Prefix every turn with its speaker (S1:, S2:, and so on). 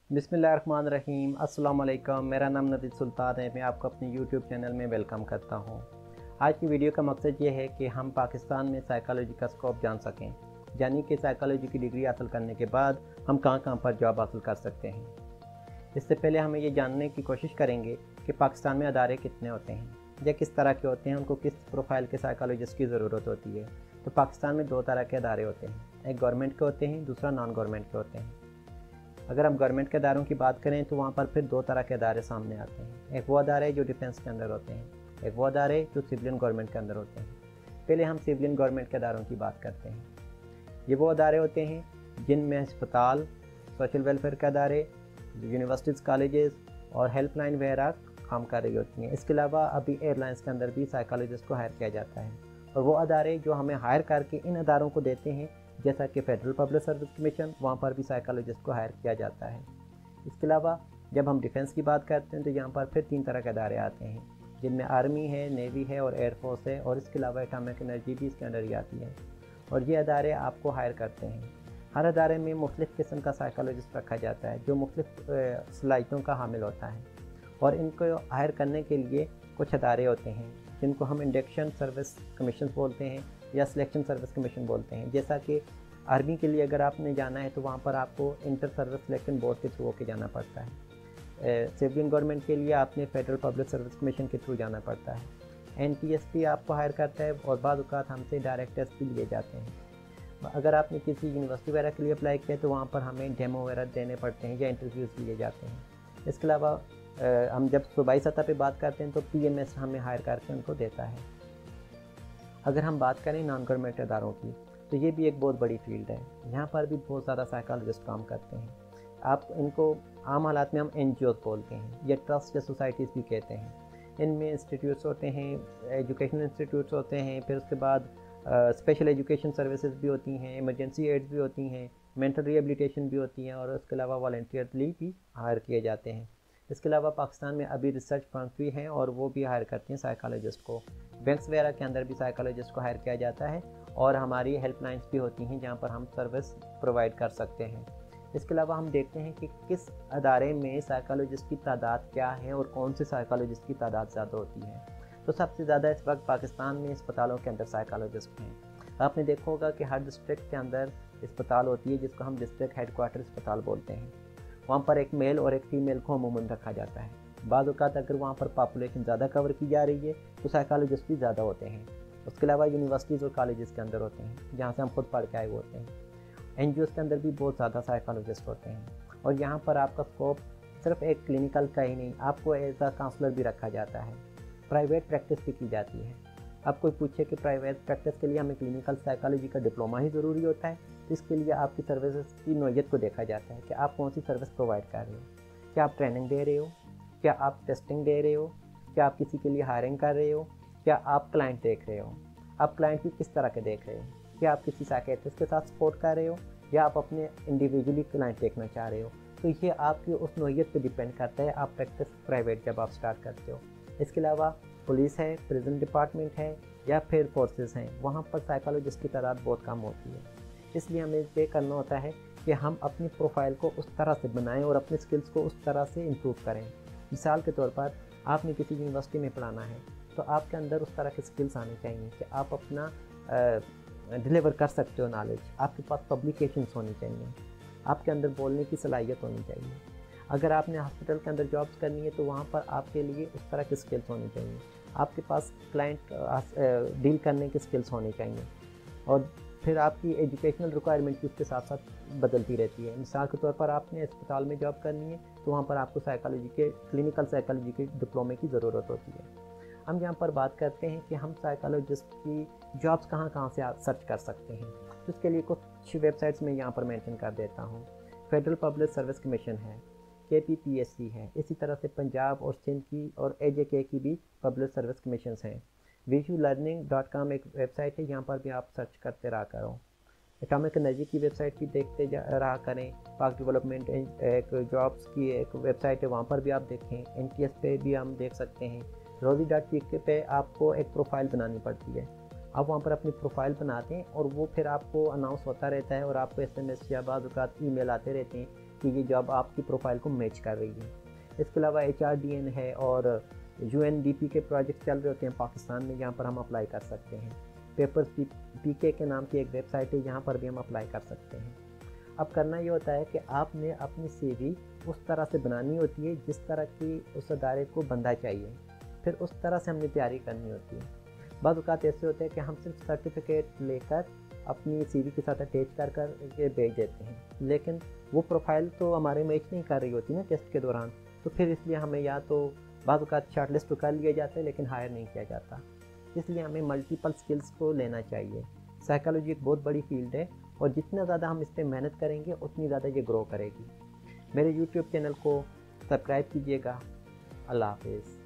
S1: बिस्मिल्लाहिर्रहमानिर्रहीम। अस्सलाम वालेकुम। मेरा नाम नदीद सुल्तान है। मैं आपको अपने यूट्यूब चैनल में वेलकम करता हूँ। आज की वीडियो का मकसद ये है कि हम पाकिस्तान में साइकोलॉजी का स्कोप जान सकें, यानी कि साइकोलॉजी की डिग्री हासिल करने के बाद हम कहाँ कहाँ पर जॉब हासिल कर सकते हैं। इससे पहले हमें ये जानने की कोशिश करेंगे कि पाकिस्तान में अदारे कितने होते हैं या किस तरह के होते हैं, उनको किस प्रोफाइल के साइकोलॉजिस्ट की ज़रूरत होती है। तो पाकिस्तान में दो तरह के अदारे होते हैं, एक गवर्नमेंट के होते हैं, दूसरा नॉन गवर्नमेंट के होते हैं। अगर हम गवर्नमेंट के अदारों की बात करें तो वहाँ पर फिर दो तरह के अदारे सामने आते हैं। एक वो अदारे जो डिफेंस के अंदर होते हैं, एक वो अदारे जो सिविलियन गवर्नमेंट के अंदर होते हैं। पहले हम सिविलियन गवर्नमेंट के अदारों की बात करते हैं। ये वो अदारे होते हैं जिनमें अस्पताल, सोशल वेलफेयर के अदारे, यूनिवर्सिटीज़, कॉलेजेस और हेल्पलाइन वगैरह काम कर रही होती हैं। इसके अलावा अभी एयरलाइंस के अंदर भी साइकोलॉजिस्ट को हायर किया जाता है। और वो अदारे जो हमें हायर करके इन अदारों को देते हैं, जैसा कि फेडरल पब्लिक सर्विस कमीशन, वहाँ पर भी साइकोलॉजिस्ट को हायर किया जाता है। इसके अलावा जब हम डिफेंस की बात करते हैं तो यहाँ पर फिर तीन तरह के अदारे आते हैं, जिनमें आर्मी है, नेवी है और एयरफोर्स है, और इसके अलावा एटॉमिक एनर्जी भी इसके अंदर ही आती है। और ये अदारे आपको हायर करते हैं। हर अदारे में मुख्तलिफ़ किस्म का साइकोलॉजिस्ट रखा जाता है जो मुख्तलिफ़ सलाहियतों का हामिल होता है। और इनको हायर करने के लिए कुछ अदारे होते हैं जिनको हम इंडक्शन सर्विस कमीशन बोलते हैं या सिलेक्शन सर्विस कमीशन बोलते हैं। जैसा कि आर्मी के लिए अगर आपने जाना है तो वहाँ पर आपको इंटर सर्विस सिलेक्शन बोर्ड के थ्रू होकर जाना पड़ता है। सिविलियन गवर्नमेंट के लिए आपने फेडरल पब्लिक सर्विस कमीशन के थ्रू जाना पड़ता है। NTSP आपको हायर करता है और बाद औक़ात हमसे डायरेक्ट टेस्ट भी लिए जाते हैं। अगर आपने किसी यूनिवर्सिटी वगैरह के लिए अप्लाई किया तो वहाँ पर हमें डेमो वगैरह देने पड़ते हैं या इंटरव्यूज़ लिए जाते हैं। इसके अलावा हम जब सूबाई सतह पे बात करते हैं तो PMS हमें हायर करके उनको देता है। अगर हम बात करें नॉन गवर्नमेंट अदारों की तो ये भी एक बहुत बड़ी फील्ड है। यहाँ पर भी बहुत ज़्यादा साइकोलॉजिस्ट काम करते हैं। आप इनको आम हालात में हम NGOs बोलते हैं या ट्रस्ट या सोसाइटीज़ भी कहते हैं। इनमें इंस्टीट्यूट्स होते हैं, एजुकेशनल इंस्टीट्यूट्स होते हैं, फिर उसके बाद स्पेशल एजुकेशन सर्विसेज भी होती हैं, इमरजेंसी एड्स भी होती हैं, मेंटल रिहेबिलिटेशन भी होती हैं, और उसके अलावा वॉलंटियरली भी हायर किए जाते हैं। इसके अलावा पाकिस्तान में अभी रिसर्च फर्म्स भी हैं और वो भी हायर करती हैं साइकोलॉजिस्ट को। बैंक्स वगैरह के अंदर भी साइकोलॉजिस्ट को हायर किया जाता है, और हमारी हेल्पलाइंस भी होती हैं जहाँ पर हम सर्विस प्रोवाइड कर सकते हैं। इसके अलावा हम देखते हैं कि किस अदारे में साइकोलॉजिस्ट की तादाद क्या है और कौन से साइकोलॉजिस्ट की तादाद ज़्यादा होती है। तो सबसे ज़्यादा इस वक्त पाकिस्तान में अस्पतालों के अंदर साइकोलॉजिस्ट हैं। आपने देखा होगा कि हर डिस्ट्रिक्ट के अंदर अस्पताल होती है जिसको हम डिस्ट्रिक्ट हेडक्वार्टर अस्पताल बोलते हैं। वहाँ पर एक मेल और एक फ़ीमेल को अमूमन रखा जाता है। बाद औक़ात अगर वहाँ पर पॉपुलेशन ज़्यादा कवर की जा रही है तो साइकोलॉजिस्ट भी ज़्यादा होते हैं। उसके अलावा यूनिवर्सिटीज़ और कॉलेजेस के अंदर होते हैं जहाँ से हम खुद पढ़ के आए होते हैं। NGOs के अंदर भी बहुत ज़्यादा साइकोलॉजिस्ट होते हैं। और यहाँ पर आपका स्कोप सिर्फ एक क्लिनिकल का ही नहीं, आपको एज अ काउंसलर भी रखा जाता है। प्राइवेट प्रैक्टिस भी की जाती है। अब कोई पूछे कि प्राइवेट प्रैक्टिस के लिए हमें क्लिनिकल साइकोलॉजी का डिप्लोमा ही ज़रूरी होता है, तो इसके लिए आपकी सर्विसेज की नौइयत को देखा जाता है कि आप कौन सी सर्विस प्रोवाइड कर रहे हो। क्या आप ट्रेनिंग दे रहे हो, क्या आप टेस्टिंग दे रहे हो, क्या आप किसी के लिए हायरिंग कर रहे हो, क्या आप क्लाइंट देख रहे हो। आप क्लाइंट भी किस तरह के देख रहे हो, क्या आप किसी साइकियाट्रिस्ट के साथ सपोर्ट कर रहे हो या आप अपने इंडिविजुअली क्लाइंट देखना चाह रहे हो। तो ये आपकी उस नौइयत पे डिपेंड करता है आप प्रैक्टिस प्राइवेट जब आप स्टार्ट करते हो। इसके अलावा पुलिस है, प्रिजन डिपार्टमेंट है या फिर फोर्सेस हैं, वहाँ पर साइकोलॉजिस्ट की तादाद बहुत कम होती है। इसलिए हमें ये करना होता है कि हम अपनी प्रोफाइल को उस तरह से बनाएं और अपने स्किल्स को उस तरह से इम्प्रूव करें। मिसाल के तौर पर आपने किसी यूनिवर्सिटी में पढ़ाना है तो आपके अंदर उस तरह के स्किल्स आने चाहिए कि आप अपना डिलीवर कर सकते हो नॉलेज। आपके पास पब्लिकेशंस होनी चाहिए, आपके अंदर बोलने की सलाहियत होनी चाहिए। अगर आपने हॉस्पिटल के अंदर जॉब्स करनी है तो वहाँ पर आपके लिए उस तरह की स्किल्स होनी चाहिए। आपके पास क्लाइंट डील करने की स्किल्स होनी चाहिए। और फिर आपकी एजुकेशनल रिक्वायरमेंट भी उसके साथ साथ बदलती रहती है। मिसाल के तौर पर आपने अस्पताल में जॉब करनी है तो वहाँ पर आपको साइकोलॉजी के क्लिनिकल साइकोलॉजी के डिप्लोमे की ज़रूरत होती है। हम यहाँ पर बात करते हैं कि हम साइकोलॉजिस्ट की जॉब्स कहाँ कहाँ से सर्च कर सकते हैं। तो इसके लिए कुछ वेबसाइट्स में यहाँ पर मेंशन कर देता हूँ। फेडरल पब्लिक सर्विस कमीशन है, KPPSC है, इसी तरह से पंजाब और सिंध की और AJK की भी पब्लिक सर्विस कमीशंस हैं। VisuLearning.com एक वेबसाइट है, यहाँ पर भी आप सर्च करते रहा करो। एटॉमिक एनर्जी की वेबसाइट भी देखते रहा करें। पाक डेवलपमेंट एक जॉब्स की एक वेबसाइट है, वहाँ पर भी आप देखें। NTS पे भी हम देख सकते हैं। Rosie.pk पे आपको एक प्रोफाइल बनानी पड़ती है। आप वहाँ पर अपनी प्रोफाइल बनाते हैं और वो फिर आपको अनाउंस होता रहता है और आपको SMS या बाद औक़ात ईमेल आते रहते हैं कि ये जॉब आपकी प्रोफाइल को मैच कर रही है। इसके अलावा HRDN है और UNDP के प्रोजेक्ट चल रहे होते हैं पाकिस्तान में, जहाँ पर हम अप्लाई कर सकते हैं। पेपर्स PK के नाम की एक वेबसाइट है, जहाँ पर भी हम अप्लाई कर सकते हैं। अब करना ये होता है कि आपने अपनी CV उस तरह से बनानी होती है जिस तरह की उस अदारे को बंदा चाहिए, फिर उस तरह से हमने तैयारी करनी होती है। बाद औक़ात ऐसे होते हैं कि हम सिर्फ सर्टिफिकेट लेकर अपनी CV के साथ अटैच कर के भेज देते हैं, लेकिन वो प्रोफाइल तो हमारे मैच नहीं कर रही होती ना टेस्ट के दौरान, तो फिर इसलिए हमें या तो बाद औक़ात शॉर्टलिस्ट तो कर लिया जाता है लेकिन हायर नहीं किया जाता। इसलिए हमें मल्टीपल स्किल्स को लेना चाहिए। साइकोलॉजी एक बहुत बड़ी फील्ड है और जितना ज़्यादा हम इस पर मेहनत करेंगे उतनी ज़्यादा ये ग्रो करेगी। मेरे YouTube चैनल को सब्सक्राइब कीजिएगा। अल्लाह हाफ़िज़।